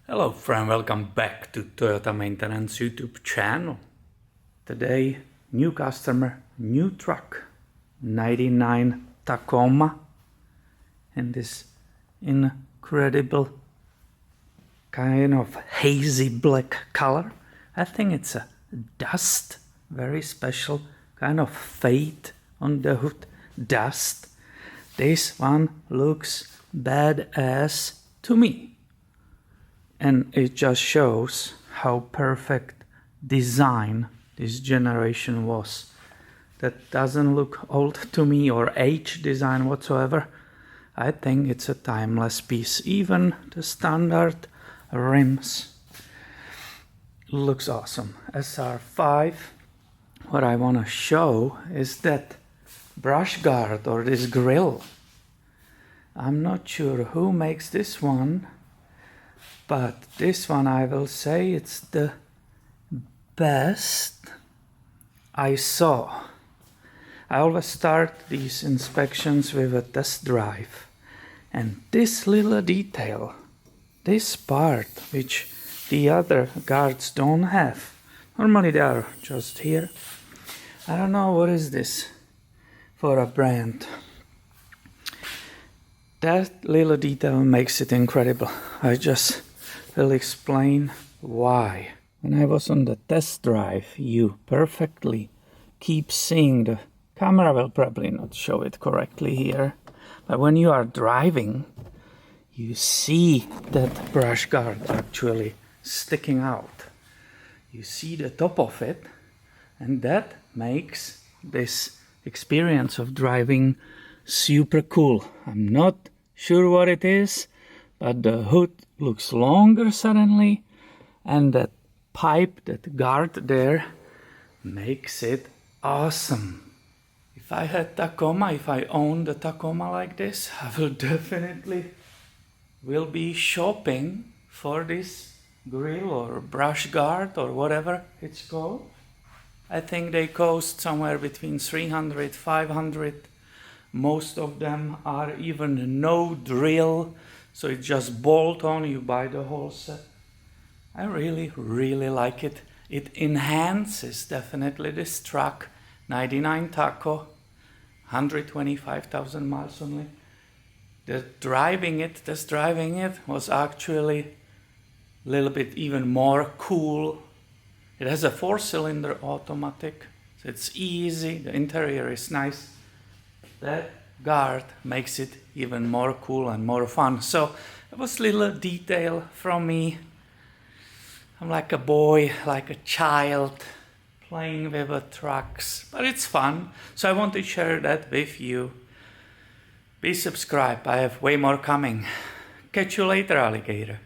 Hello friend, welcome back to Toyota Maintenance YouTube channel. Today, new customer, new truck, 99 Tacoma, in this incredible kind of hazy black color. I think it's a dust, very special kind of fade on the hood, dust. This one looks badass to me. And it just shows how perfect design this generation was. That doesn't look old to me or age design whatsoever. I think it's a timeless piece. Even the standard rims looks awesome. SR5. What I want to show is that brush guard or this grill. I'm not sure who makes this one. But this one, I will say, it's the best I saw. I always start these inspections with a test drive. And this little detail, this part, which the other guards don't have. Normally they are just here. I don't know what is this for a brand. That little detail makes it incredible. I just will explain why. When I was on the test drive, you perfectly keep seeing the camera will probably not show it correctly here, but when you are driving, you see that brush guard actually sticking out. You see the top of it, and that makes this experience of driving super cool. I'm not sure what it is, but the hood looks longer suddenly, and that pipe, that guard there, makes it awesome. If I had Tacoma, if I owned a Tacoma like this, I will definitely be shopping for this grill or brush guard or whatever it's called. I think they cost somewhere between 300, 500. Most of them are even no drill. So it's just bolt on, you buy the whole set. I really like it. It enhances definitely this truck. 99 Taco, 125,000 miles only. Test driving it was actually a little bit even more cool. It has a 4-cylinder automatic, so it's easy. The interior is nice. That guard makes it even more cool and more fun. So it was a little detail from me. I'm like a boy, like a child, playing with the trucks, but it's fun. So I want to share that with you. Be subscribed, I have way more coming. Catch you later, alligator.